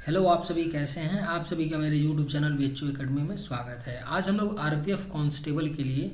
Hello, आप सभी कैसे हैं। आप सभी का मेरे यूट्यूब चैनल BHU एकेडमी में स्वागत है। आज हम लोग RPF कांस्टेबल के लिए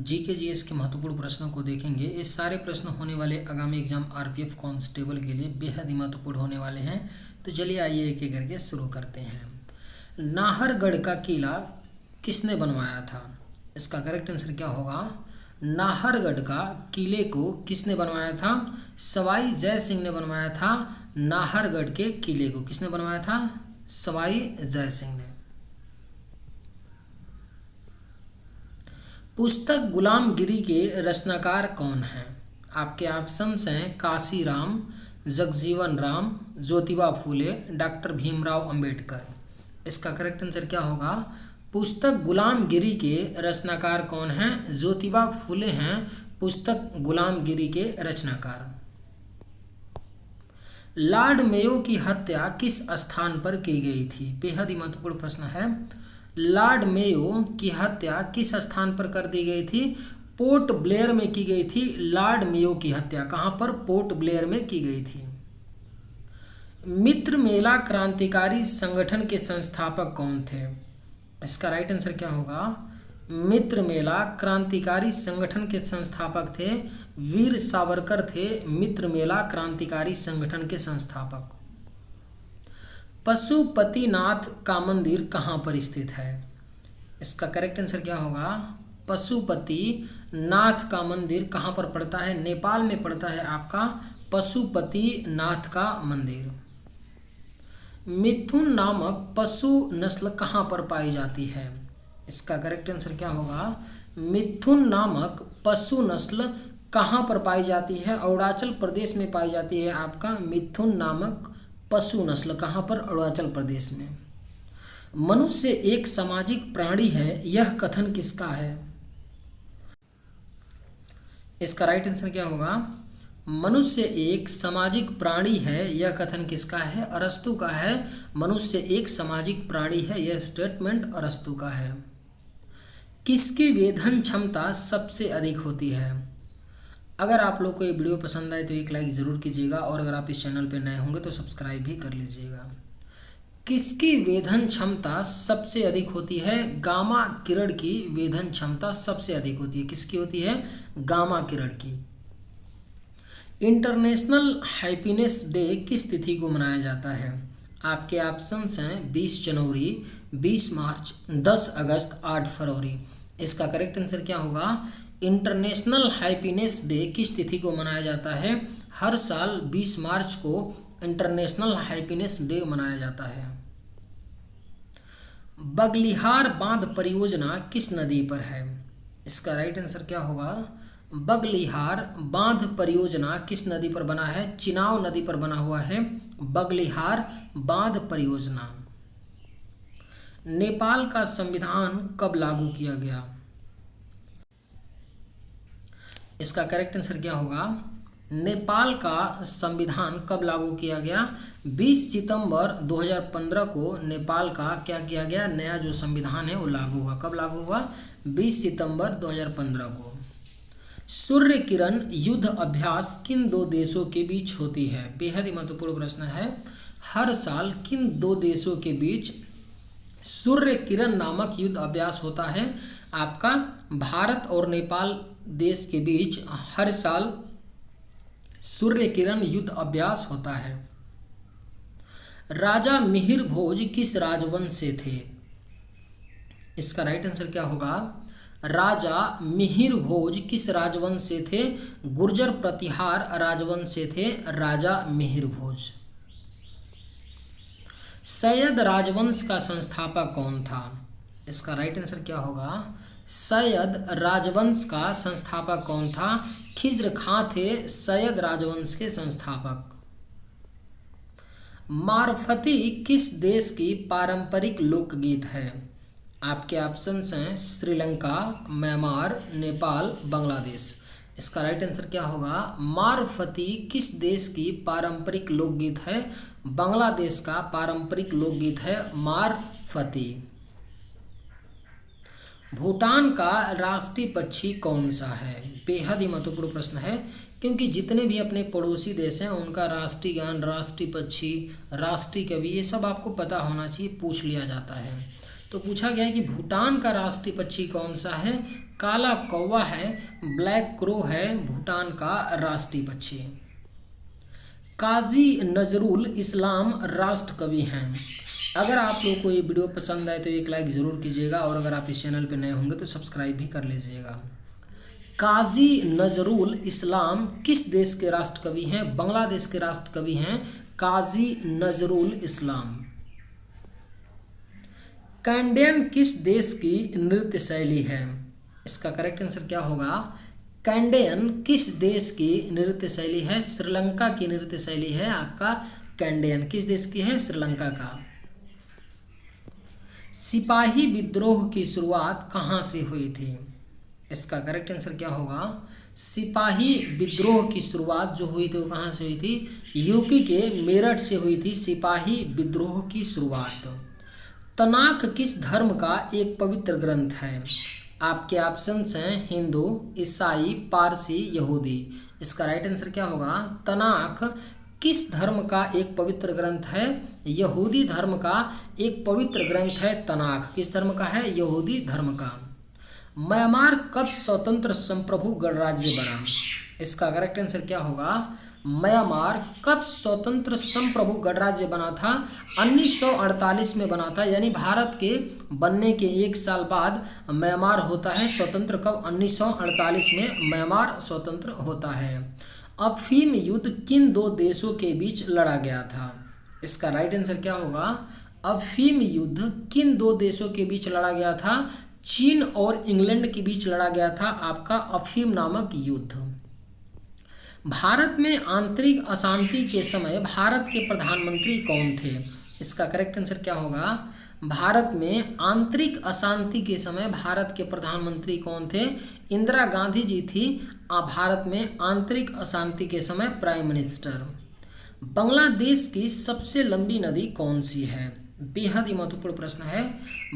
GK GS के महत्वपूर्ण प्रश्नों को देखेंगे। ये सारे प्रश्न होने वाले आगामी एग्जाम RPF कांस्टेबल के लिए बेहद ही महत्वपूर्ण होने वाले हैं। तो चलिए आइए एक एक करके शुरू करते हैं। नाहरगढ़ का किला किसने बनवाया था? इसका करेक्ट आंसर क्या होगा? नाहरगढ़ का किले को किसने बनवाया था? सवाई जय सिंह ने बनवाया था। नाहरगढ़ के किले को किसने बनवाया था? सवाई जय सिंह ने। पुस्तक गुलामगिरी के रचनाकार कौन हैं? आपके ऑप्शंस हैं काशीराम, जगजीवन राम, ज्योतिबा फूले, डॉक्टर भीमराव अंबेडकर। इसका करेक्ट आंसर क्या होगा? पुस्तक गुलामगिरी के रचनाकार कौन हैं? ज्योतिबा फूले हैं पुस्तक गुलामगिरी के रचनाकार। लॉर्ड मेयो की हत्या किस स्थान पर की गई थी? बेहद ही महत्वपूर्ण प्रश्न है। लॉर्ड मेयो की हत्या किस स्थान पर कर दी गई थी? पोर्ट ब्लेयर में की गई थी। लॉर्ड मेयो की हत्या कहाँ पर? पोर्ट ब्लेयर में की गई थी। मित्र मेला क्रांतिकारी संगठन के संस्थापक कौन थे? इसका राइट आंसर क्या होगा? मित्र मेला क्रांतिकारी संगठन के संस्थापक थे वीर सावरकर थे। मित्र मेला क्रांतिकारी संगठन के संस्थापक। पशुपतिनाथ का मंदिर कहाँ पर स्थित है? इसका करेक्ट आंसर क्या होगा? पशुपतिनाथ का मंदिर कहाँ पर पड़ता है? नेपाल में पड़ता है आपका पशुपतिनाथ का मंदिर। मिथुन नामक पशु नस्ल कहाँ पर पाई जाती है? इसका करेक्ट आंसर क्या होगा? मिथुन नामक पशु नस्ल कहाँ पर पाई जाती है? अरुणाचल प्रदेश में पाई जाती है आपका मिथुन नामक पशु नस्ल। कहाँ पर? अरुणाचल प्रदेश में। मनुष्य एक सामाजिक प्राणी है, यह कथन किसका है? इसका राइट आंसर क्या होगा? मनुष्य एक सामाजिक प्राणी है, यह कथन किसका है? अरस्तु का है। मनुष्य एक सामाजिक प्राणी है, यह स्टेटमेंट अरस्तु का है। किसकी वेधन क्षमता सबसे अधिक होती है? अगर आप लोग को ये वीडियो पसंद आए तो एक लाइक ज़रूर कीजिएगा और अगर आप इस चैनल पर नए होंगे तो सब्सक्राइब भी कर लीजिएगा। किसकी वेधन क्षमता सबसे अधिक होती है? गामा किरण की वेधन क्षमता सबसे अधिक होती है। किसकी होती है? गामा किरण की। इंटरनेशनल हैप्पीनेस डे किस तिथि को मनाया जाता है? आपके ऑप्शंस हैं 20 जनवरी, 20 मार्च, 10 अगस्त, 8 फरवरी। इसका करेक्ट आंसर क्या होगा? इंटरनेशनल हैप्पीनेस डे किस तिथि को मनाया जाता है? हर साल 20 मार्च को इंटरनेशनल हैप्पीनेस डे मनाया जाता है। बगलिहार बांध परियोजना किस नदी पर है? इसका राइट आंसर क्या होगा? बगलिहार बांध परियोजना किस नदी पर बना है? चिनाव नदी पर बना हुआ है बगलिहार बांध परियोजना। नेपाल का संविधान कब लागू किया गया? इसका करेक्ट आंसर क्या होगा? नेपाल का संविधान कब लागू किया गया? 20 सितंबर 2015 को नेपाल का क्या किया गया? नया जो संविधान है वो लागू हुआ। कब लागू हुआ? 20 सितंबर 2015 को। सूर्य किरण युद्ध अभ्यास किन दो देशों के बीच होती है? बेहद ही महत्वपूर्ण प्रश्न है। हर साल किन दो देशों के बीच सूर्य किरण नामक युद्ध अभ्यास होता है? आपका भारत और नेपाल देश के बीच हर साल सूर्य किरण युद्ध अभ्यास होता है। राजा मिहिर भोज किस राजवंश से थे? इसका राइट आंसर क्या होगा? राजा मिहिर भोज किस राजवंश से थे? गुर्जर प्रतिहार राजवंश से थे राजा मिहिर भोज। सैयद राजवंश का संस्थापक कौन था? इसका राइट आंसर क्या होगा? सैयद राजवंश का संस्थापक कौन था? खिज्र खां थे सैयद राजवंश के संस्थापक। मारफती किस देश की पारंपरिक लोकगीत है? आपके ऑप्शंस हैं श्रीलंका, म्यांमार, नेपाल, बांग्लादेश। इसका राइट आंसर क्या होगा? मारफती किस देश की पारंपरिक लोकगीत है? बांग्लादेश का पारंपरिक लोकगीत है मारफती। भूटान का राष्ट्रीय पक्षी कौन सा है? बेहद ही महत्वपूर्ण प्रश्न है क्योंकि जितने भी अपने पड़ोसी देश हैं उनका राष्ट्रीय गान, राष्ट्रीय पक्षी, राष्ट्रीय कवि, ये सब आपको पता होना चाहिए, पूछ लिया जाता है। तो पूछा गया है कि भूटान का राष्ट्रीय पक्षी कौन सा है? काला कौवा है, ब्लैक क्रो है भूटान का राष्ट्रीय पक्षी। काजी नजरुल इस्लाम राष्ट्र कवि हैं। अगर आप लोगों को ये वीडियो पसंद आए तो एक लाइक ज़रूर कीजिएगा, और अगर आप इस चैनल पर नए होंगे तो सब्सक्राइब भी कर लीजिएगा। काजी नजरुल इस्लाम किस देश के राष्ट्र कवि हैं? बांग्लादेश के राष्ट्र कवि हैं काजी नजरुल इस्लाम। कैंडेन किस देश की नृत्य शैली है? इसका करेक्ट आंसर क्या होगा? कैंडेन किस देश की नृत्य शैली है? श्रीलंका की नृत्य शैली है आपका कैंडेन। किस देश की है? श्रीलंका का। सिपाही विद्रोह की शुरुआत कहाँ से हुई थी? इसका करेक्ट आंसर क्या होगा? सिपाही विद्रोह की शुरुआत जो हुई थी वो कहाँ से हुई थी? यूपी के मेरठ से हुई थी सिपाही विद्रोह की शुरुआत। तनाक किस धर्म का एक पवित्र ग्रंथ है? आपके ऑप्शंस हैं हिंदू, ईसाई, पारसी, यहूदी। इसका राइट आंसर क्या होगा? तनाक किस धर्म का एक पवित्र ग्रंथ है? यहूदी धर्म का एक पवित्र ग्रंथ है तनाक। किस धर्म का है? यहूदी धर्म का। म्यांमार कब स्वतंत्र संप्रभु गणराज्य बना? इसका करेक्ट आंसर क्या होगा? म्यांमार कब स्वतंत्र संप्रभु गणराज्य बना था? 1948 में बना था, यानी भारत के बनने के 1 साल बाद म्यांमार होता है स्वतंत्र। कब? 1948 में म्यांमार स्वतंत्र होता है। अफीम युद्ध किन 2 देशों के बीच लड़ा गया था? इसका राइट आंसर क्या होगा? अफीम युद्ध किन 2 देशों के बीच लड़ा गया था? चीन और इंग्लैंड के बीच लड़ा गया था आपका अफीम नामक युद्ध। भारत में आंतरिक अशांति के समय भारत के प्रधानमंत्री कौन थे? इसका करेक्ट आंसर क्या होगा? भारत में आंतरिक अशांति के समय भारत के प्रधानमंत्री कौन थे? इंदिरा गांधी जी थी भारत में आंतरिक अशांति के समय प्राइम मिनिस्टर। बांग्लादेश की सबसे लंबी नदी कौन सी है? बेहद ही महत्वपूर्ण प्रश्न है।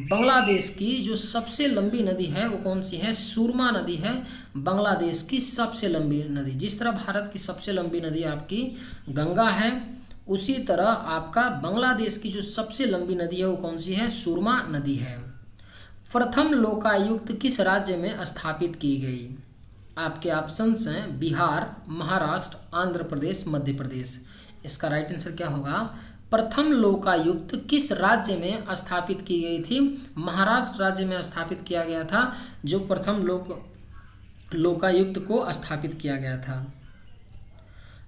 बांग्लादेश की जो सबसे लंबी नदी है वो कौन सी है? सुरमा नदी है बांग्लादेश की सबसे लंबी नदी। जिस तरह भारत की सबसे लंबी नदी आपकी गंगा है, उसी तरह आपका बांग्लादेश की जो सबसे लंबी नदी है वो कौन सी है? सुरमा नदी है। प्रथम लोकायुक्त किस राज्य में स्थापित की गई? आपके ऑप्शंस हैं बिहार, महाराष्ट्र, आंध्र प्रदेश, मध्य प्रदेश। इसका राइट आंसर क्या होगा? प्रथम लोकायुक्त किस राज्य में स्थापित की गई थी? महाराष्ट्र राज्य में स्थापित किया गया था, जो प्रथम लोकायुक्त को स्थापित किया गया था।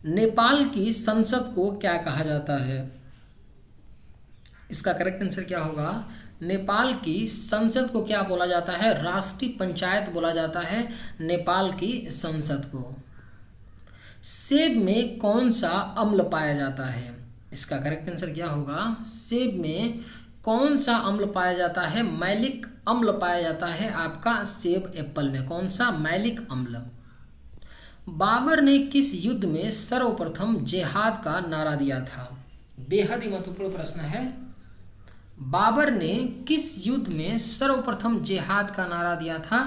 नेपाल की संसद को क्या कहा जाता है? इसका करेक्ट आंसर क्या होगा? नेपाल की संसद को क्या बोला जाता है? राष्ट्रीय पंचायत बोला जाता है नेपाल की संसद को। सेब में कौन सा अम्ल पाया जाता है? इसका करेक्ट आंसर क्या होगा? सेब में कौन सा अम्ल पाया जाता है? मैलिक अम्ल पाया जाता है आपका सेब एप्पल में। कौन सा? मैलिक अम्ल। बाबर ने किस युद्ध में सर्वप्रथम जिहाद का नारा दिया था? बेहद ही महत्वपूर्ण प्रश्न है। बाबर ने किस युद्ध में सर्वप्रथम जिहाद का नारा दिया था?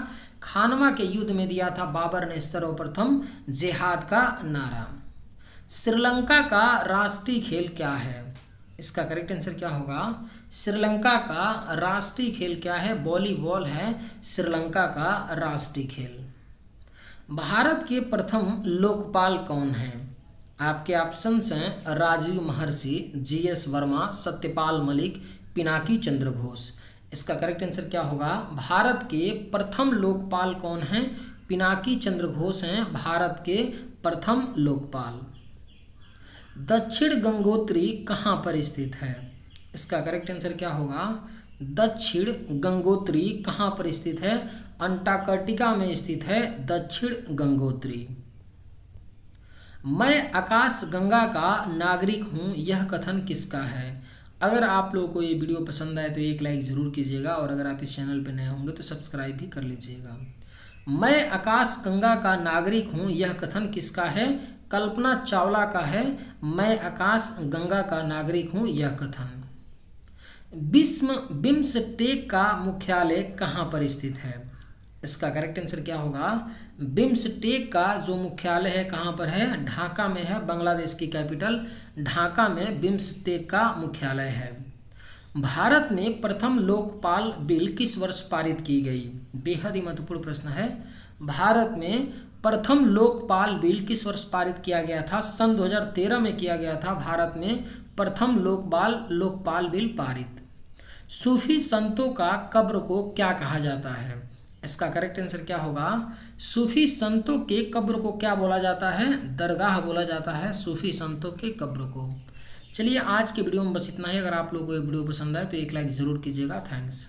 खानवा के युद्ध में दिया था बाबर ने सर्वप्रथम जिहाद का नारा। श्रीलंका का राष्ट्रीय खेल क्या है? इसका करेक्ट आंसर क्या होगा? श्रीलंका का राष्ट्रीय खेल क्या है? वॉलीबॉल है श्रीलंका का राष्ट्रीय खेल। भारत के प्रथम लोकपाल कौन हैं? आपके ऑप्शंस हैं राजीव महर्षि, जीएस वर्मा, सत्यपाल मलिक, पिनाकी चंद्र घोष। इसका करेक्ट आंसर क्या होगा? भारत के प्रथम लोकपाल कौन हैं? पिनाकी चंद्र घोष हैं भारत के प्रथम लोकपाल। दक्षिण गंगोत्री कहाँ पर स्थित है? इसका करेक्ट आंसर क्या होगा? दक्षिण गंगोत्री कहाँ पर स्थित है? अंटार्कटिका में स्थित है दक्षिण गंगोत्री। मैं आकाश गंगा का नागरिक हूँ, यह कथन किसका है? अगर आप लोगों को ये वीडियो पसंद आए तो एक लाइक ज़रूर कीजिएगा, और अगर आप इस चैनल पर नए होंगे तो सब्सक्राइब भी कर लीजिएगा। मैं आकाश गंगा का नागरिक हूँ, यह कथन किसका है? कल्पना चावला का है मैं आकाश गंगा का नागरिक हूँ यह कथन। बिम्सटेक का मुख्यालय कहाँ पर स्थित है? इसका करेक्ट आंसर क्या होगा? बिम्सटेक का जो मुख्यालय है कहाँ पर है? ढाका में है। बांग्लादेश की कैपिटल ढाका में बिम्सटेक का मुख्यालय है। भारत में प्रथम लोकपाल बिल किस वर्ष पारित की गई? बेहद ही महत्वपूर्ण प्रश्न है। भारत में प्रथम लोकपाल बिल किस वर्ष पारित किया गया था? सन 2013 में किया गया था भारत में प्रथम लोकपाल बिल पारित। सूफी संतों का कब्र को क्या कहा जाता है? इसका करेक्ट आंसर क्या होगा? सूफी संतों के कब्र को क्या बोला जाता है? दरगाह बोला जाता है सूफी संतों के कब्र को। चलिए आज के वीडियो में बस इतना ही। अगर आप लोगों को ये वीडियो पसंद आए तो एक लाइक ज़रूर कीजिएगा। थैंक्स।